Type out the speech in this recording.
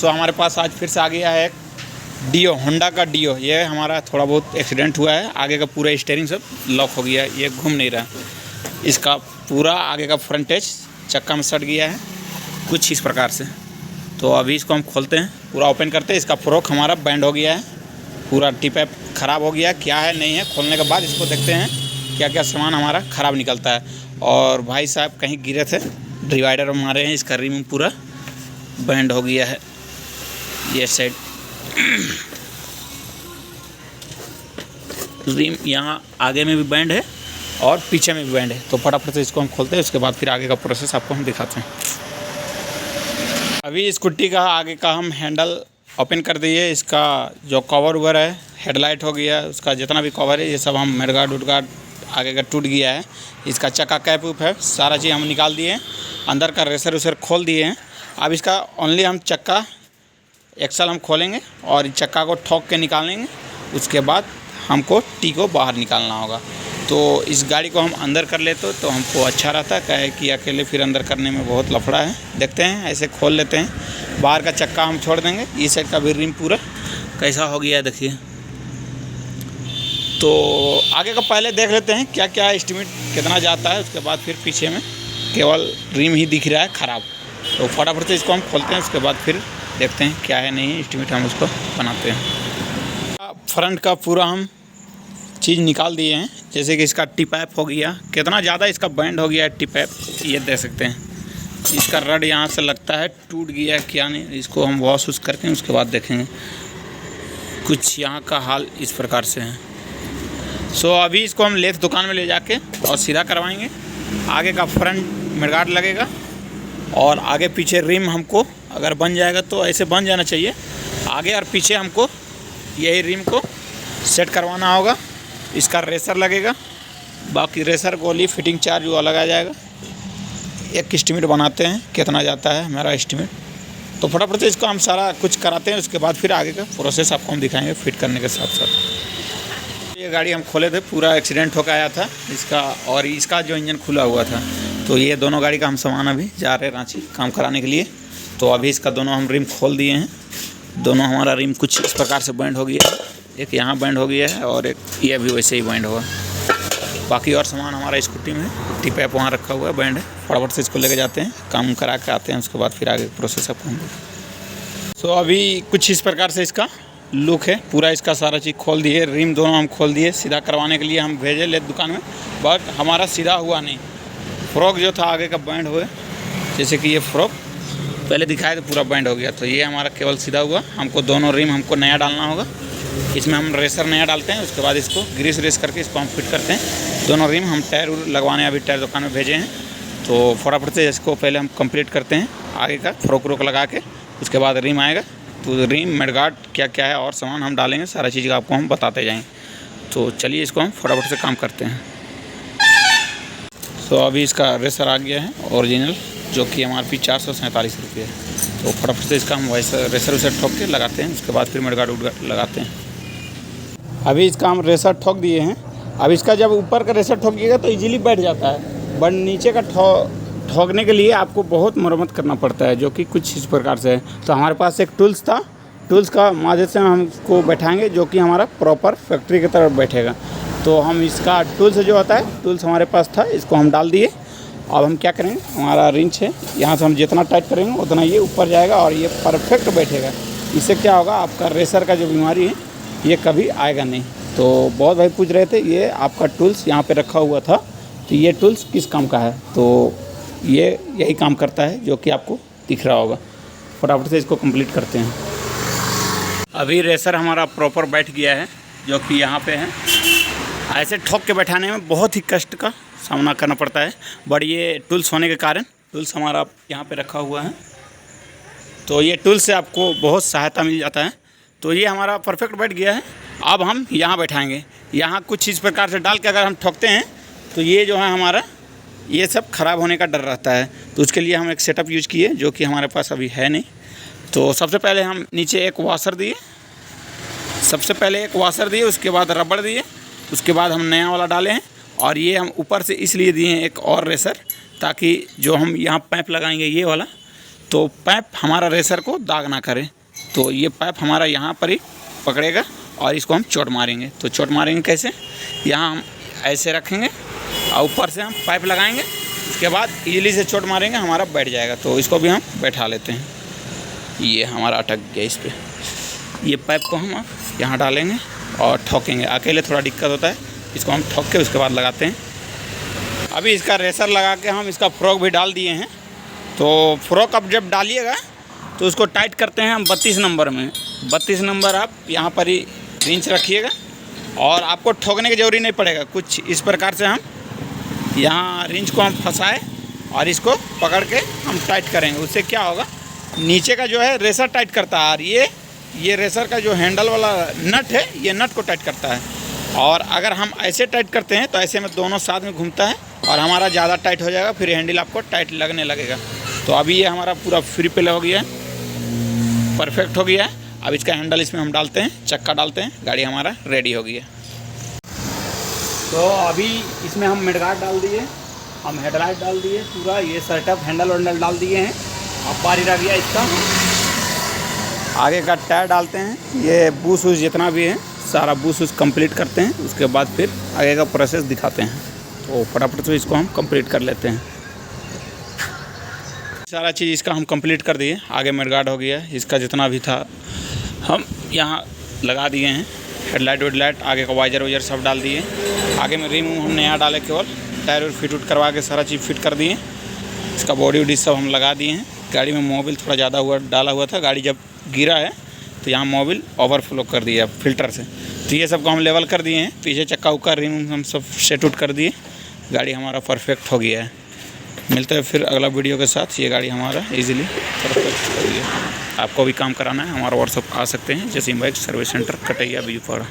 सो हमारे पास आज फिर से आ गया है डियो, होंडा का डियो। ये हमारा थोड़ा बहुत एक्सीडेंट हुआ है, आगे का पूरा स्टीयरिंग सब लॉक हो गया है, ये घूम नहीं रहा। इसका पूरा आगे का फ्रंटेज चक्का में सट गया है कुछ इस प्रकार से। तो अभी इसको हम खोलते हैं, पूरा ओपन करते हैं। इसका फ्रोक हमारा बैंड हो गया है, पूरा टिपैप ख़राब हो गया है, क्या है नहीं है। खोलने के बाद इसको देखते हैं क्या क्या सामान हमारा ख़राब निकलता है। और भाई साहब कहीं गिरे थे, डिवाइडर मारे हैं, इसका रिम पूरा बैंड हो गया है ये साइड। रिम यहाँ आगे में भी बैंड है और पीछे में भी बैंड है। तो फटाफट से इसको हम खोलते हैं, उसके बाद फिर आगे का प्रोसेस आपको हम दिखाते हैं। अभी स्कूटी का आगे का हम हैंडल ओपन कर दिए। इसका जो कवर उवर है, हेडलाइट हो गया, उसका जितना भी कवर है ये सब हम मेडगार्ड उडगार्ड आगे का टूट गया है। इसका चक्का कैप उप है, सारा चीज़ हम निकाल दिए हैं। अंदर का रेसर उसर खोल दिए हैं। अब इसका ओनली हम चक्का एक्सल हम खोलेंगे और चक्का को ठोक के निकालेंगे। उसके बाद हमको टी को बाहर निकालना होगा। तो इस गाड़ी को हम अंदर कर लेते तो हमको अच्छा रहता है, क्या है कि अकेले फिर अंदर करने में बहुत लफड़ा है। देखते हैं, ऐसे खोल लेते हैं। बाहर का चक्का हम छोड़ देंगे। इस साइड का भी रिम पूरा कैसा हो गया है देखिए। तो आगे का पहले देख लेते हैं क्या क्या एस्टिमेट कितना जाता है। उसके बाद फिर पीछे में केवल रिम ही दिख रहा है ख़राब। तो फटाफट से इसको हम खोलते हैं, उसके बाद फिर देखते हैं क्या है नहीं एस्टिमेट, हम उसको बनाते हैं। फ्रंट का पूरा हम चीज़ निकाल दिए हैं, जैसे कि इसका टिपैप हो गया, कितना ज़्यादा इसका बैंड हो गया है टिपैप, ये देख सकते हैं। इसका रड यहाँ से लगता है टूट गया है क्या नहीं, इसको हम वॉश उस करके उसके बाद देखेंगे। कुछ यहाँ का हाल इस प्रकार से है। सो अभी इसको हम लेथ दुकान में ले जाके और सीधा करवाएंगे। आगे का फ्रंट मेडगार्ड लगेगा और आगे पीछे रिम हमको अगर बन जाएगा तो ऐसे बन जाना चाहिए। आगे और पीछे हमको यही रिम को सेट करवाना होगा। इसका रेसर लगेगा, बाकी रेसर गोली फिटिंग चार्ज वो अलग आ जाएगा। एक एस्टिमेट बनाते हैं कितना जाता है हमारा एस्टिमेट। तो फटाफट से इसको हम सारा कुछ कराते हैं, उसके बाद फिर आगे का प्रोसेस आपको हम दिखाएंगे फिट करने के साथ साथ। ये गाड़ी हम खोले थे, पूरा एक्सीडेंट होकर आया था इसका, और इसका जो इंजन खुला हुआ था। तो ये दोनों गाड़ी का हम सामान अभी जा रहे हैं रांची काम कराने के लिए। तो अभी इसका दोनों हम रिम खोल दिए हैं। दोनों हमारा रिम कुछ इस प्रकार से बैंड हो गया है, एक यहाँ बैंड हो गया है और एक ये भी वैसे ही बैंड होगा। बाकी और सामान हमारा स्कूटी में टिपैप वहाँ रखा हुआ है, बैंड है। फटाफट से इसको लेके जाते हैं, काम करा के आते हैं, उसके बाद फिर आगे प्रोसेस आपको हम। सो अभी कुछ इस प्रकार से इसका लुक है। पूरा इसका सारा चीज़ खोल दिए, रिम दोनों हम खोल दिए। सीधा करवाने के लिए हम भेजे ले दुकान में, बट हमारा सीधा हुआ नहीं। फ्रॉक जो था आगे का बैंड हुए, जैसे कि ये फ्रॉक पहले दिखाया तो पूरा बैंड हो गया। तो ये हमारा केवल सीधा हुआ। हमको दोनों रिम हमको नया डालना होगा। इसमें हम रेसर नया डालते हैं, उसके बाद इसको ग्रीस रेस करके इसको हम फिट करते हैं। दोनों रिम हम टायर लगवाने अभी टायर दुकान में भेजे हैं। तो फटाफट से इसको पहले हम कंप्लीट करते हैं आगे का फ्रॉक रोक लगा के, उसके बाद रिम आएगा। तो रिम मेडगार्ड क्या क्या है और सामान हम डालेंगे, सारा चीज़ का आपको हम बताते जाएंगे। तो चलिए इसको हम फटाफट से काम करते हैं। तो अभी इसका रेसर आ गया है ओरिजिनल, जो कि MRP 447 रुपये है। तो फटाफट से इसका हम वैसे रेसर उसे ठोक के लगाते हैं, उसके बाद फिर मेडगार्ड उडगार्ड लगाते हैं। अभी इसका हम रेसर ठोक दिए हैं। अब इसका जब ऊपर का रेसर ठोकिएगा तो इजीली बैठ जाता है, बट नीचे का ठोकने के लिए आपको बहुत मरम्मत करना पड़ता है, जो कि कुछ इस प्रकार से है। तो हमारे पास एक टूल्स था, टूल्स का मदद से हम इसको बैठाएंगे, जो कि हमारा प्रॉपर फैक्ट्री की तरफ बैठेगा। तो हम इसका टूल्स जो होता है, टूल्स हमारे पास था, इसको हम डाल दिए। अब हम क्या करेंगे, हमारा रिंच है, यहाँ से हम जितना टाइट करेंगे उतना ये ऊपर जाएगा और ये परफेक्ट बैठेगा। इससे क्या होगा, आपका रेसर का जो बीमारी है ये कभी आएगा नहीं। तो बहुत भाई पूछ रहे थे ये आपका टूल्स यहाँ पे रखा हुआ था, तो ये टूल्स किस काम का है। तो ये यही काम करता है जो कि आपको दिख रहा होगा। फटाफट से इसको कंप्लीट करते हैं। अभी रेसर हमारा प्रॉपर बैठ गया है, जो कि यहाँ पे है। ऐसे ठोक के बैठाने में बहुत ही कष्ट का सामना करना पड़ता है, बट ये टूल्स होने के कारण टूल्स हमारा यहाँ पे रखा हुआ है। तो ये टूल्स से आपको बहुत सहायता मिल जाता है। तो ये हमारा परफेक्ट बैठ गया है। अब हम यहाँ बैठाएंगे। यहाँ कुछ इस प्रकार से डाल के अगर हम ठोकते हैं तो ये जो है हमारा ये सब ख़राब होने का डर रहता है। तो उसके लिए हम एक सेटअप यूज़ किए, जो कि हमारे पास अभी है नहीं। तो सबसे पहले हम नीचे एक वाशर दिए, उसके बाद रबड़ दिए, उसके बाद हम नया वाला डाले हैं। और ये हम ऊपर से इसलिए दिए हैं एक और रेसर, ताकि जो हम यहाँ पाइप लगाएंगे ये वाला, तो पाइप हमारा रेसर को दाग ना करे। तो ये पाइप हमारा यहाँ पर ही पकड़ेगा और इसको हम चोट मारेंगे। तो चोट मारेंगे कैसे, यहाँ हम ऐसे रखेंगे और ऊपर से हम पाइप लगाएंगे, उसके बाद इजीली से चोट मारेंगे, हमारा बैठ जाएगा। तो इसको भी हम बैठा लेते हैं। ये हमारा अटक गया इस पर। ये पाइप को हम अब यहाँ डालेंगे और ठोकेंगे। अकेले थोड़ा दिक्कत होता है, इसको हम ठोक के उसके बाद लगाते हैं। अभी इसका रेसर लगा के हम इसका फ्रॉक भी डाल दिए हैं। तो फ्रॉक अब जब डालिएगा तो उसको टाइट करते हैं हम 32 नंबर में। 32 नंबर आप यहाँ पर ही रिंच रखिएगा और आपको ठोकने की ज़रूरी नहीं पड़ेगा। कुछ इस प्रकार से हम यहाँ रिंच को हम फंसाए और इसको पकड़ के हम टाइट करेंगे। उससे क्या होगा, नीचे का जो है रेसर टाइट करता है और ये रेसर का जो हैंडल वाला नट है, ये नट को टाइट करता है। और अगर हम ऐसे टाइट करते हैं तो ऐसे में दोनों साथ में घूमता है और हमारा ज़्यादा टाइट हो जाएगा, फिर हैंडल आपको टाइट लगने लगेगा। तो अभी ये हमारा पूरा फ्री प्ले हो गया है, परफेक्ट हो गया है। अब इसका हैंडल इसमें हम डालते हैं, चक्का डालते हैं, गाड़ी हमारा रेडी हो गई है। तो अभी इसमें हम मिडगार्ड डाल दिए, हम हेडलाइट डाल दिए, पूरा ये सेटअप हैंडल वैंडल डाल दिए हैं। अब बारी रह गया इसका, आगे का टायर डालते हैं। ये बूस वूस जितना भी है सारा बूस वूस कंप्लीट करते हैं, उसके बाद फिर आगे का प्रोसेस दिखाते हैं। तो फटाफट से इसको हम कंप्लीट कर लेते हैं। सारा चीज़ इसका हम कंप्लीट कर दिए। आगे मिडगार्ड हो गया, इसका जितना भी था हम यहाँ लगा दिए हैं। हेडलाइट वेडलाइट, आगे का वाइजर वाइजर सब डाल दिए। आगे में रिम हम नया डाले, केवल टायर फिट उट करवा के सारा चीज़ फिट कर दिए। इसका बॉडी वॉडी सब हम लगा दिए हैं। गाड़ी में मोबिल थोड़ा ज़्यादा डाला हुआ था, गाड़ी जब गिरा है तो यहाँ मोबिल ओवरफ्लो कर दिया फिल्टर से। तो ये सब को हम लेवल कर दिए हैं। पीछे चक्का उक्का रिम हम सब सेट उट कर दिए। गाड़ी हमारा परफेक्ट हो गया है। मिलते हैं फिर अगला वीडियो के साथ। ये गाड़ी हमारा इजीली परफेक्ट हो गया। आपको भी काम कराना है, हमारा व्हाट्सअप आ सकते हैं, जैसे bike service centre Kataiya Bijupara.